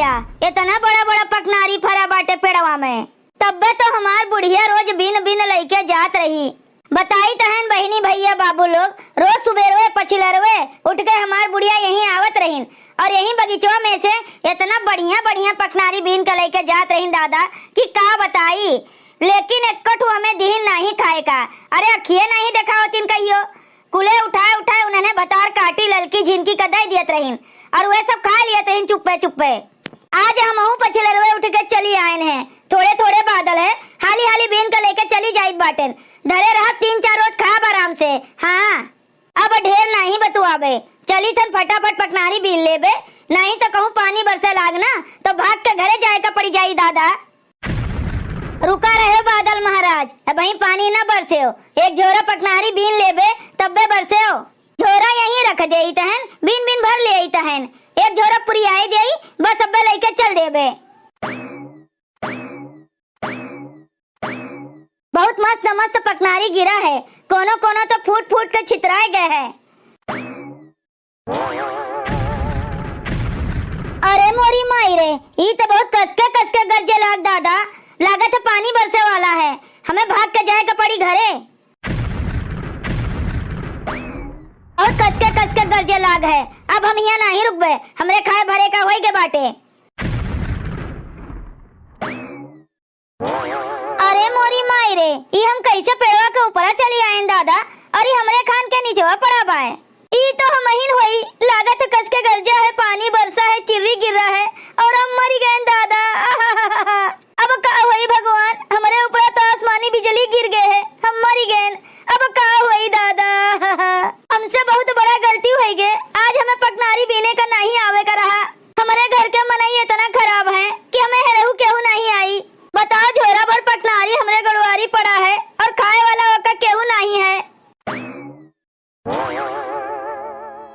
भैया, इतना बड़ा बड़ा पकनारी फरा बाटे पेड़वा में, तब्बे तो हमार बुढ़िया रोज बिन बिन लेके जात रही। बताई तहन बहिनी भैया बाबू लोग रोज सुबेरवे पछिलरवे उठ के हमार बुढ़िया यहीं आवत रहीन और यहीं बगीचवा में से इतना बढ़िया बढ़िया पकनारी बीन के लेके जात रहीन दादा कि का बताई। लेकिन एक हमें दीन नहीं खाए का। अरे अखिए नहीं देखा होतीन कहियो, कुले उठाए उठाए उन्हें बतार काटी ललकी झिनकी कदाई दियत रहीन और वे सब खा लियत रहीन चुप्पे चुप्पे। आज हम पछिलरवे उठ के चली आयन है, थोड़े थोड़े बादल है, हाली हाली बीन के लेके चली जाइत बाटेन। धरे रहा 3-4 रोज खाब आराम से। हाँ अब ढेर नहीं बतुआबे, चली थन फटाफट पकनारी बीन लेबे, नहीं तो कहूँ पानी बरसे लागना तो भाग के घरे जाए का पड़ी जाई दादा। रुका रहे बादल महाराज, वही पानी न बरसे हो, एक झोरा पकनारी बीन लेबे तब्बे बरसे हो। झोरा यहीं रख दे तहन, बीन बीन भर ले तहन, एक झोरा पूरी आई दे बस अब्बे लेके चल देबे। बहुत मस्त मस्त पकनारी गिरा है, कोनो कोनो तो फूट फूट के छितराए गए हैं। अरे मोरी माई रे, ये तो बहुत कसके गरजे लाग दादा, लागत है पानी बरसे वाला है, हमें भाग के जाए का पड़ी घरे। और कसके गरजे लाग है, अब हम यहाँ नहीं रुकबे, हमरे खाए भरे का होई के बाटे। अरे मोरी माई रे, ये हम कैसे पेड़वा के ऊपर चली आए दादा, अरे हमरे खान के नीचवा पड़ा बाए। ये तो हम महीन हुई, लागत कसके गरजा है, पानी बरसा है, चिर्री गिर रहा है और हम मरी गए दादा। अब का हुई भगवान, हमारे ऊपर तो आसमानी बिजली गिर गए है, हम मरी गए, अब का हुई दादा। हमसे बहुत बड़ा गलती हुई गए, आज हमें पकनारी बीने का नहीं आवे का रहा। हमारे घर के मनई इतना खराब है कि हमें हेरहू केहू नहीं आई। बताओ झोरा भर पकनारी हमरे गड़वारी पड़ा है और खाए वाला का केहू नहीं है।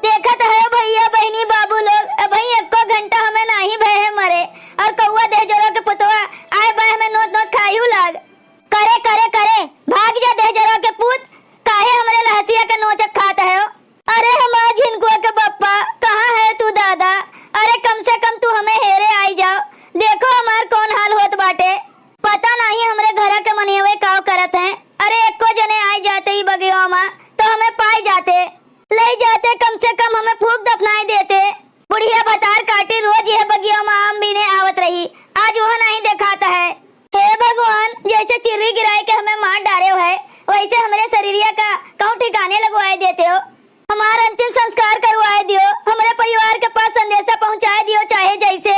देखत है भैया बहनी बाबू लोग, भाई एको घंटा हमें नहीं भय है मरे और कौआ दे जोरा के पुतवा आए बे हमें नोच नोच खायू लाग। करे करे करे भाग जा दे जोरा के पुत, काहे हमरे लहसिया के नोचत खात है हो। अरे हमार झिनकुआ के बप्पा कहाँ है तू दादा, अरे कम से कम तू हमें हेरे आई जाओ, देखो हमार कौन हाल होत बाटे। पता नहीं हमरे घर के मनियवे काव करत हैं, अरे एको जने आई जाते ही बगिया में तो हमें पाई जाते, ले जाते, कम से कम हमें फूक दफनाई देते। बुढ़िया बतार काटी रोज यह बगिया में आम बीने आवत रही, आज वह नहीं दिखाता है। हे भगवान, जैसे चिर्री गिराए के हमें मार डाले हो है, वैसे हमारे शरीरिया का कहूँ ठिकाने लगवाए देते हो, हमारा अंतिम संस्कार करवाए दियो, हमारे परिवार के पास संदेशा पहुँचाए दियो चाहे जैसे।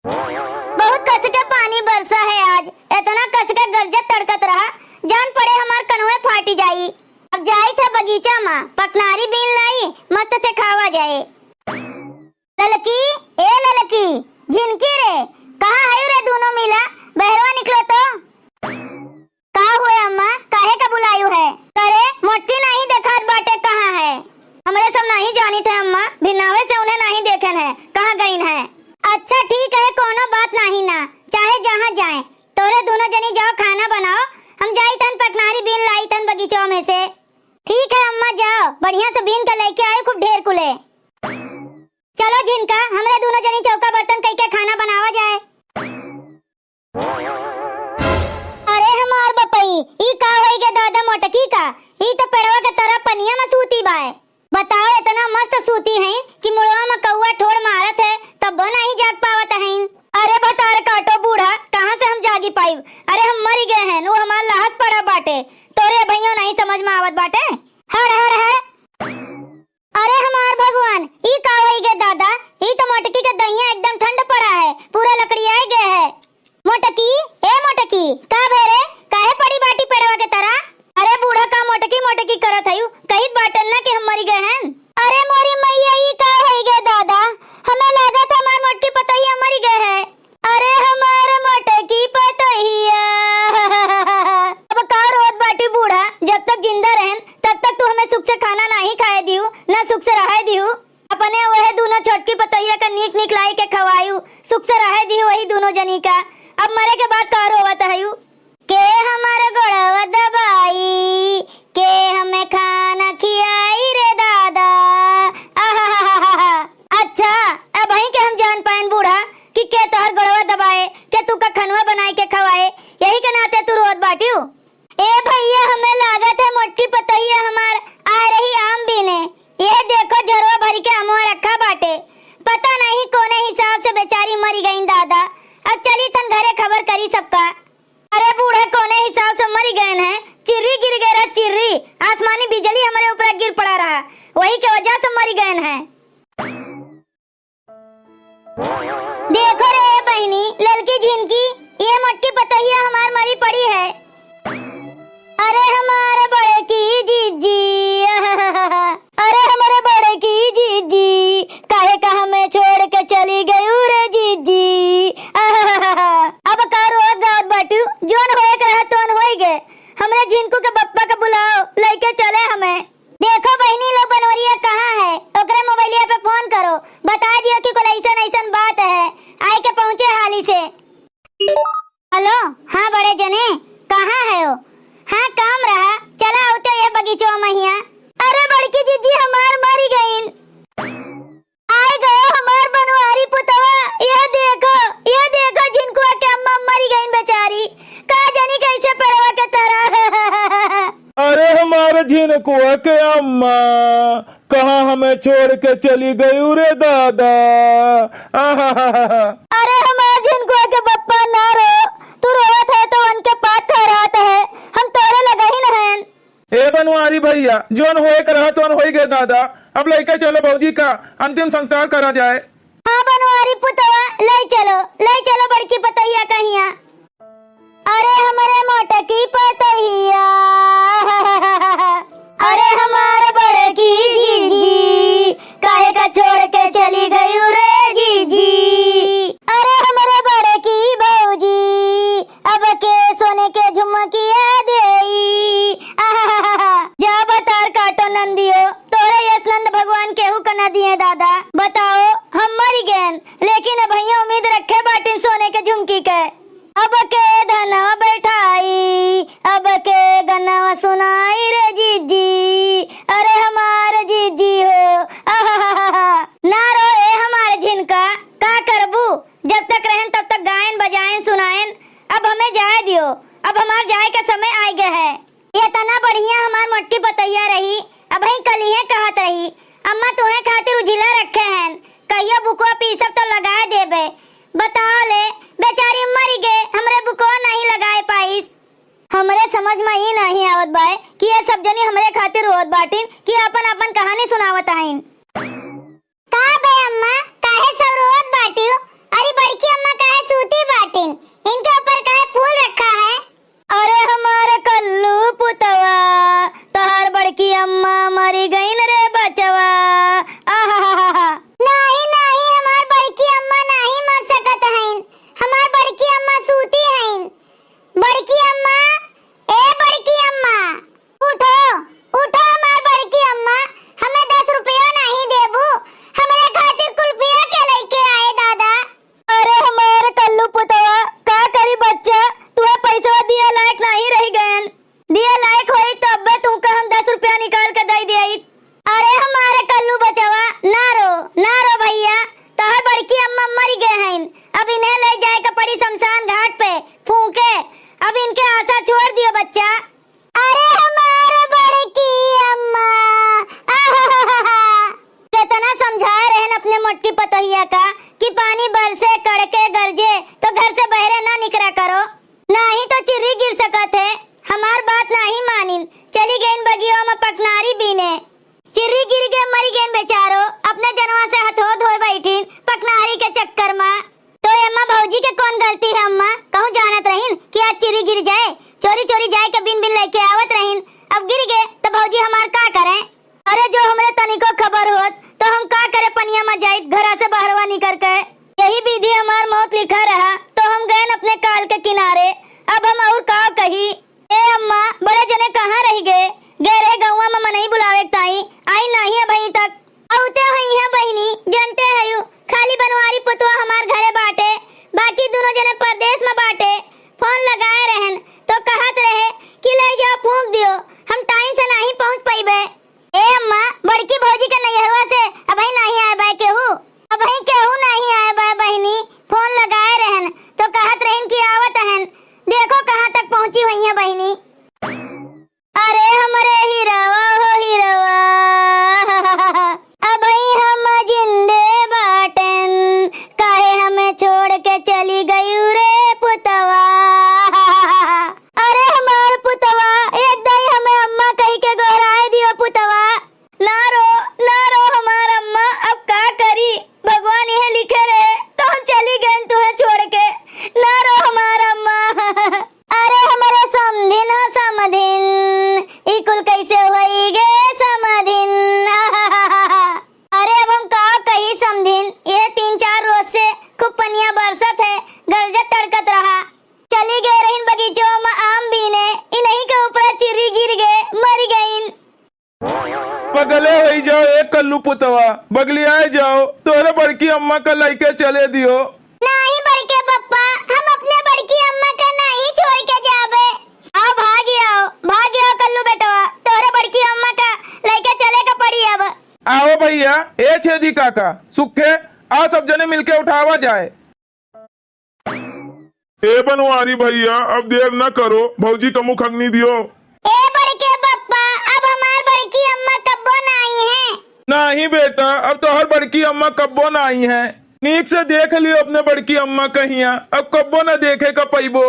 बहुत कस के पानी बरसा है आज, इतना कस के गरजे तड़कत रहा, जान पड़े हमार कन्हुए फाटी जाई। अब जाई था बगीचा में पकनारी बीन लाई, मस्त से खावा जाए। ललकी ए ललकी, झिनकी रे, कहाँ है रे दोनों मिला, बहरवा निकलो तो। का हुए अम्मा, काहे का बुलायू है? करे मोटी नहीं देखात बाटे, कहाँ है? हमरे सब नहीं जानी थे अम्मा, भिनावे से उन्हें नहीं देखन है, कहाँ गईन है? अच्छा ठीक है, कोनो बात नहीं ना, चाहे जहाँ जाए, तोरे दोनों जनी जाओ खाना बनाओ, हम जाई तन पकनारी बीन लाई तन बगीचों में से। ठीक है अम्मा, जाओ बढ़िया से बीन के लेके आए खूब ढेर कुले। चलो झिनका, हमरे दोनों जनी चौका बर्तन कई के खाना बनावा जाए। अरे हमार बपई, ई का होई गे दादा मोटकी का, ई तो पेड़वा के तरफ पनिया में सूती बाए। बताओ इतना मस्त सूती है कि मुड़वा में कौआ ठोड़ मारत है तब नहीं जाग पावत है। अरे बतार काटो बूढ़ा, कहाँ से हम जागी पाई, अरे हम मरी गए हैं, वो हमार लाश पड़ा बाटे, तोरे भैया नहीं समझ में आवत बाटे। हर हर हर, अरे हमार भगवान, ई का होई गे दादा, ई तो मोटकी के दहिया एकदम ठंड पड़ा है, पूरा लकड़ी आए गए है। मोटकी ए मोटकी, का भेरे काहे पड़ी बाटी पेड़वा के तरह? अरे बूढ़ा का मोटकी मोटकी करत है, कहित बाटन ना कि हम मरी गए हैं। अरे मोरी मैया, ई का होई गे दादा, हमें लागत हमार मोटकी पतोहिया मरी गए है। अरे हमारे मोटकी पतोहिया, अब का रोत बाटी बूढ़ा, जब तक जिंदा रहन तब तक तू हमें सुख से खाना नहीं खाए दियो, ना सुख से रहे दियो, अपने वह दोनों छोटकी पतोहिया का नीक नीक लाई के खवायू, सुख से रहे दियो वही दोनों जनी का। अब मरे के बाद का रोवत है के हमारे गोड़वा दबाई, के हमें खाना खियाई रे दादा। अच्छा अब वही के हम जान पाएन बूढ़ा कि के पतोहिया हमार मरी पड़ी है। अरे हमारे बड़े की जीजी, अरे हमारे बड़े की जीजी, काहे का हमें छोड़ के चली गई रे जीजी। अब का रोज गाँव बाटू, जोन होए के रहा तोन होई गे। हमरे जिनको के बप्पा का बुलाओ, लेके चले हमें। देखो बहनी लोग बनवरिया कहाँ है, ओकरे मोबाइलिया पे फोन करो, बता दियो कि कोई ऐसन बात है, आए के पहुँचे हाली से। हेलो, हाँ बड़े जने, कहाँ है वो? हाँ काम रहा, चला होते ये बगीचो महिया। अरे बड़की जीजी हमार मरी गईन। आए गए हमार बनवारी पुतवा, ये देखो जिनको के अम्मा मरी गईन बेचारी, का जानी कैसे परवा के तरह। अरे हमारे झिनकुआ के अम्मा कहाँ हमें छोड़ के चली गई रे दादा। अरे हमारे झिनकुआ के बप्पा ना रो, तू रोवत है तो उनके पास खैरात है, हम तोरे लगा ही नहीं। ए बनवारी भैया, जोन होए कर रहा तो होई गए दादा, अब लेके चलो भौजी का अंतिम संस्कार करा जाए। हाँ बनवारी पुतवा, ले चलो बड़की पतैया कहिया। अरे हमारे मोटे की पतैया, अरे हमारे बड़े की जीजी, काहे का छोड़ के चली गई रे जीजी। अरे हमारे बड़े की भौजी, अब के सोने के झुमकिया देई। जा बतार काटो नंदियो, तोरे यस नंद भगवान केहू कना दिए दादा। बताओ हम मरी गए, लेकिन भैया उम्मीद रखे बाटिन सोने के झुमकी के। अब के धना बैठाई, अब के गन्ना सुनाई रे जीजी, अरे हमारे जीजी हो। ना रो ए हमारे झिनका, का करबू, जब तक रहन तब तक गायन बजायन सुनायन। अब हमें जाए दियो, अब हमार जाए का समय आ गया है। ये तना बढ़िया हमार मोटी पतैया रही, अब ही कलिहे कहत रही, अम्मा तुम्हें खातिर उजिला रखे हैं, कहियो बुकवा पीसब तो लगा देबे। बताओ ले, बेचारी मरी गए, हमरे बुको नहीं लगाए पाइस। हमरे समझ में ही नहीं आवत बाय कि ये सब जनी हमरे खातिर रोत बाटिन कि अपन अपन कहानी सुनावत आइन। का बे अम्मा, काहे सब रोत बाटियो? अरे बड़की अम्मा काहे सूती बाटिन, इनके ऊपर काहे फूल रखा है? अरे हमारे कल्लू पुतवा, तोहर बड़की अम्मा मरी गईन रे बचवा। नहीं हमार बड़की अम्मा नहीं मर सकत हईन, हमार बड़की अम्मा सूती हईन। बड़की अम्मा, ए बड़की अम्मा, उठो हमार बड़की अम्मा, हमें 10 रुपया नहीं देबू, हमरे खातिर कुल्फिया के लेके आए दादा। अरे हमारे कल्लू पुतवा, का करी बच्चा, तुम्हें पैसा दिया लायक नहीं रही गयन, दिया लायक होई तब बे तुमका हम 10 रुपया निकाल के दे दिया। अरे हमारे कल्लू बचवा, ना रो भैया, तोहर बड़की अम्मा मरी गए हैं, अब इन्हें ले जाए का पड़ी शमशान घाट पे फूके, अब इनके आशा छोड़ दियो बच्चा। अरे हमारे बड़की अम्मा, कितना समझाए रहन अपने मोटी पतोहिया का कि पानी बरसे कड़के गरजे तो घर से बहरे ना निकला करो, नहीं तो चिर्री गिर सकत है। हमार बात नहीं मानिन, चली गईन बगियों में पकनारी बीने, चिर्री गिर गए मरी गए बेचारो, अपने जनवा से हथो धोए बैठीन पकनारी के चक्कर में। तो अम्मा भौजी के कौन गलती है अम्मा, कहूँ जानत रहीन कि आज चिर्री गिर जाए, चोरी जाए के बिन लेके आवत रहीन, अब गिर गए तो भौजी हमार का करें? अरे जो हमरे तनिको खबर होत तो हम का करे, पनिया में जाए घरा से बहरवा निकल के, यही विधि हमार मौत लिखा रहा तो हम गए अपने काल के किनारे, अब हम और का कही। ए अम्मा, बड़े जने कहाँ रह गए रे गौवा में मनई बुलावे ताई, आई नहीं है भई तक, औते हई है बहनी, जानते हयू खाली बनवारी पुतवा हमार घरे बाटे, बाकी दोनों जने परदेश में बाटे। फोन लगाए रहन तो कहत रहे कि ले जाओ फूंक दियो, हम टाइम से नहीं पहुंच पाइबे। ए अम्मा, बड़की भौजी के नैहरवा से अभी नहीं आए बाय केहू, पुतवा बगली आए जाओ, तोहरे बड़की अम्मा का लइके चले दियो। नहीं बड़के पप्पा, हम अपने बड़की अम्मा का नहीं छोड़ के जाबे। आओ भाग आओ कल्लू बेटवा, तोहरे बड़की अम्मा का लइके चले का पड़ी अब। आओ भैया, ए छेदी काका सुखे, आ सब जने मिलके उठावा जाए। ए बनवारी भैया, अब देर न करो, भौजी का मुख अग्नि दियो। ए बड़के पप्पा, अब हमार बड़की अम्मा कब्बो नहीं है। नहीं बेटा, अब तो हर बड़की अम्मा कब्बो ना आई है। नीक से देख लियो अपने बड़की अम्मा कहिया, अब कब्बो न देखे का पैबो।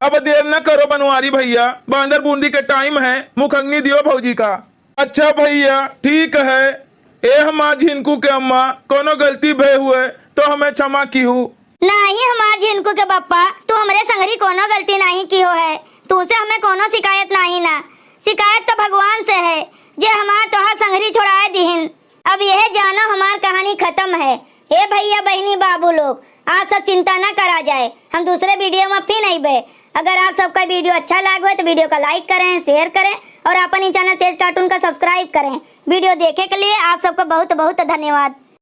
अब देर न करो बनवारी भैया, बांदर बूंदी के टाइम है, मुख अग्नि दियो भौजी का। अच्छा भैया ठीक है। ए हमार झिनकू के अम्मा, कोनो गलती भय हुए तो हमें क्षमा की हूँ। नहीं हमार झिनकू के पप्पा, तू हमरे संगरी कोनो गलती नहीं की हो है, तुझसे हमें कोनो शिकायत नहीं ना। शिकायत तो भगवान से है, जे हमार तोहार संगरी छोड़ाए दिहिन। अब यह जानो हमार कहानी खत्म है। हे भैया बहनी बाबू लोग, आप सब चिंता न करा जाए, हम दूसरे वीडियो में फिर नहीं बे। अगर आप सबका वीडियो अच्छा लगा हो तो वीडियो को लाइक करें, शेयर करें और अपन ही चैनल तेज कार्टून का सब्सक्राइब करें। वीडियो देखे के लिए आप सबको बहुत बहुत धन्यवाद।